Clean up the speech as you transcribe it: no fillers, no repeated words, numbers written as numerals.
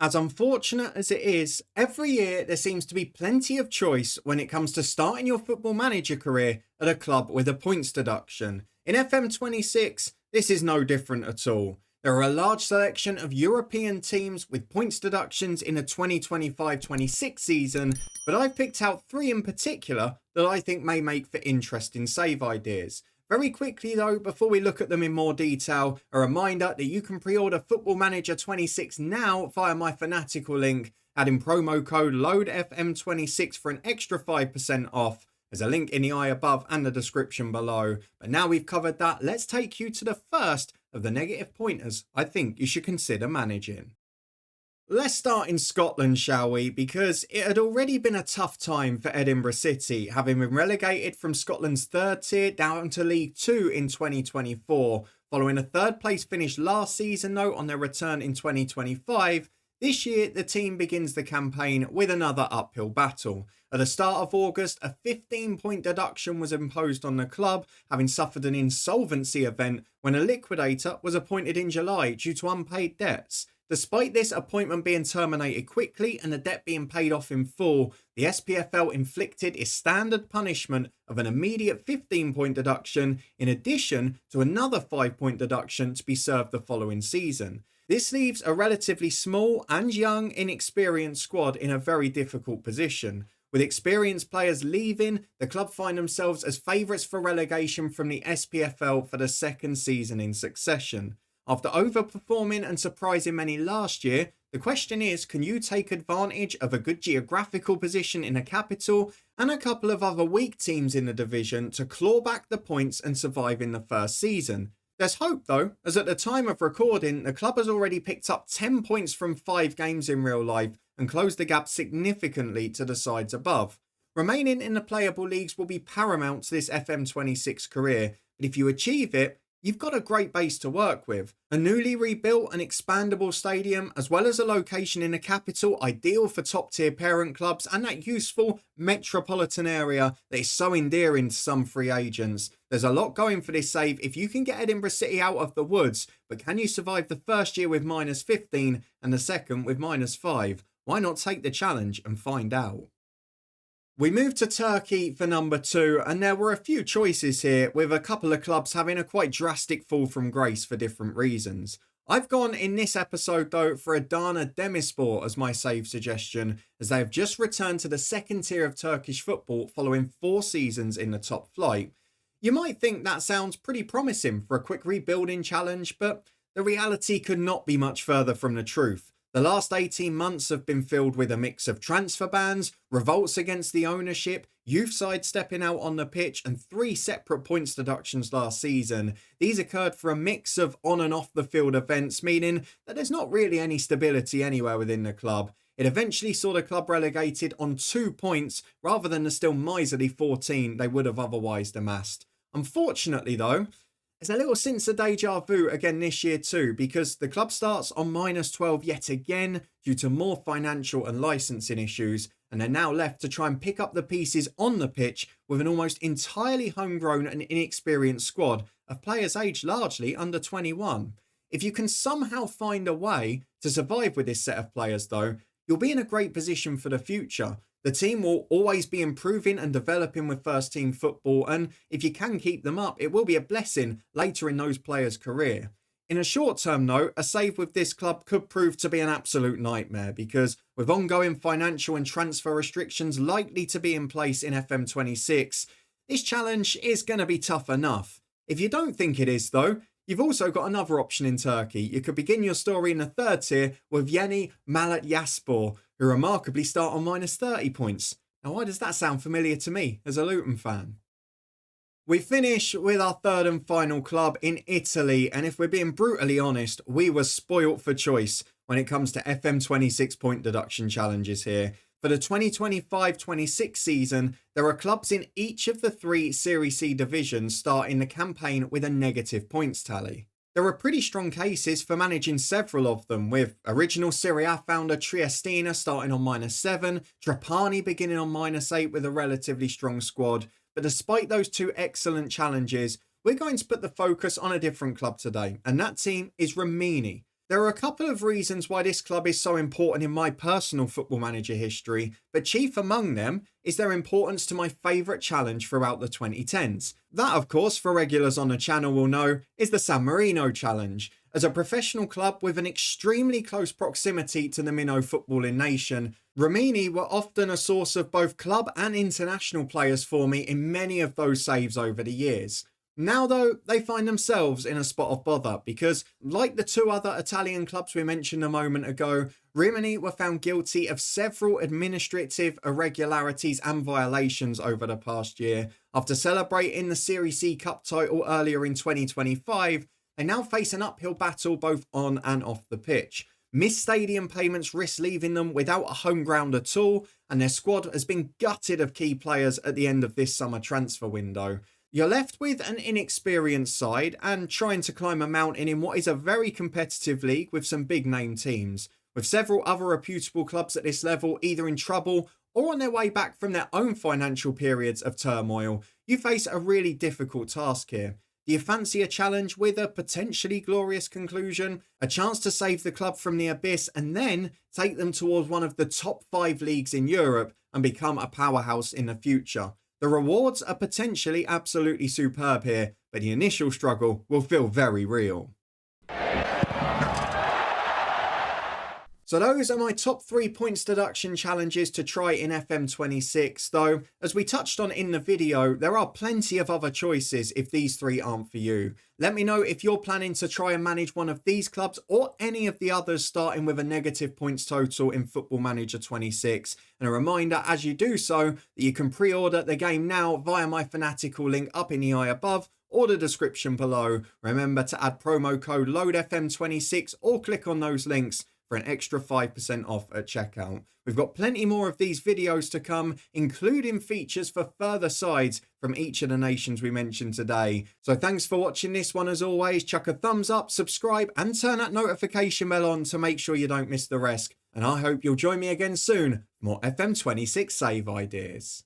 As unfortunate as it is, every year there seems to be plenty of choice when it comes to starting your football manager career at a club with a points deduction. In FM26, this is no different at all. There are a large selection of European teams with points deductions in the 2025-26 season, but I've picked out three in particular that I think may make for interesting save ideas. Very quickly though, before we look at them in more detail, a reminder that you can pre-order Football Manager 26 now via my Fanatical link, adding promo code LOADFM26 for an extra 5% off. There's a link in the eye above and the description below. But now we've covered that, let's take you to the first of the negative pointers I think you should consider managing. Let's start in Scotland, shall we? Because it had already been a tough time for Edinburgh City, having been relegated from Scotland's third tier down to League 2 in 2024. Following a third place finish last season though on their return in 2025, this year the team begins the campaign with another uphill battle. At the start of August, a 15-point deduction was imposed on the club, having suffered an insolvency event when a liquidator was appointed in July due to unpaid debts. Despite this appointment being terminated quickly and the debt being paid off in full, the SPFL inflicted its standard punishment of an immediate 15-point deduction in addition to another 5-point deduction to be served the following season. This leaves a relatively small and young, inexperienced squad in a very difficult position. With experienced players leaving, the club find themselves as favourites for relegation from the SPFL for the second season in succession. After overperforming and surprising many last year, the question is, can you take advantage of a good geographical position in the capital and a couple of other weak teams in the division to claw back the points and survive in the first season? There's hope though, as at the time of recording, the club has already picked up 10 points from 5 games in real life and closed the gap significantly to the sides above. Remaining in the playable leagues will be paramount to this FM26 career, but if you achieve it, you've got a great base to work with. A newly rebuilt and expandable stadium, as well as a location in the capital ideal for top tier parent clubs and that useful metropolitan area that is so endearing to some free agents. There's a lot going for this save if you can get Edinburgh City out of the woods, but can you survive the first year with -15 and the second with -5? Why not take the challenge and find out? We moved to Turkey for number 2, and there were a few choices here, with a couple of clubs having a quite drastic fall from grace for different reasons. I've gone in this episode though for Adana Demirspor as my save suggestion, as they have just returned to the second tier of Turkish football following 4 seasons in the top flight. You might think that sounds pretty promising for a quick rebuilding challenge, but the reality could not be much further from the truth. The last 18 months have been filled with a mix of transfer bans, revolts against the ownership, youth side stepping out on the pitch, and 3 separate points deductions last season. These occurred for a mix of on and off the field events, meaning that there's not really any stability anywhere within the club. It eventually saw the club relegated on 2 points rather than the still miserly 14 they would have otherwise amassed. Unfortunately though, there's a little sense of deja vu again this year too, because the club starts on -12 yet again due to more financial and licensing issues, and they're now left to try and pick up the pieces on the pitch with an almost entirely homegrown and inexperienced squad of players aged largely under 21. If you can somehow find a way to survive with this set of players though, you'll be in a great position for the future. The team will always be improving and developing with first team football, and if you can keep them up, it will be a blessing later in those players' career. In a short term though, a save with this club could prove to be an absolute nightmare, because with ongoing financial and transfer restrictions likely to be in place in FM26, this challenge is going to be tough enough. If you don't think it is though, you've also got another option in Turkey. You could begin your story in the third tier with Yeni Malatyaspor, who remarkably start on -30 points. Now, why does that sound familiar to me as a Luton fan? We finish with our third and final club in Italy, and if we're being brutally honest, we were spoilt for choice when it comes to FM26 point deduction challenges here. For the 2025-26 season, there are clubs in each of the 3 Serie C divisions starting the campaign with a negative points tally. There are pretty strong cases for managing several of them, with original Serie A founder Triestina starting on -7, Trapani beginning on -8 with a relatively strong squad. But despite those 2 excellent challenges, we're going to put the focus on a different club today, and that team is Rimini. There are a couple of reasons why this club is so important in my personal Football Manager history, but chief among them is their importance to my favourite challenge throughout the 2010s. That, of course, for regulars on the channel will know, is the San Marino Challenge. As a professional club with an extremely close proximity to the minnow footballing nation, Rimini were often a source of both club and international players for me in many of those saves over the years. Now though, they find themselves in a spot of bother because, like the two other Italian clubs we mentioned a moment ago, Rimini were found guilty of several administrative irregularities and violations over the past year. After celebrating the Serie C Cup title earlier in 2025, they now face an uphill battle both on and off the pitch. Missed stadium payments risk leaving them without a home ground at all, and their squad has been gutted of key players at the end of this summer transfer window. You're left with an inexperienced side and trying to climb a mountain in what is a very competitive league with some big name teams. With several other reputable clubs at this level either in trouble or on their way back from their own financial periods of turmoil, you face a really difficult task here. Do you fancy a challenge with a potentially glorious conclusion? A chance to save the club from the abyss and then take them towards one of the top 5 leagues in Europe and become a powerhouse in the future? The rewards are potentially absolutely superb here, but the initial struggle will feel very real. So those are my top 3 points deduction challenges to try in FM26, though, as we touched on in the video, there are plenty of other choices if these 3 aren't for you. Let me know if you're planning to try and manage one of these clubs or any of the others starting with a negative points total in Football Manager 26. And a reminder as you do so, that you can pre-order the game now via my fanatical link up in the eye above or the description below. Remember to add promo code LOADFM26 or click on those links for an extra 5% off at checkout. We've got plenty more of these videos to come, including features for further sides from each of the nations we mentioned today. So thanks for watching this one as always. Chuck a thumbs up, subscribe and turn that notification bell on to make sure you don't miss the rest. And I hope you'll join me again soon for more FM26 save ideas.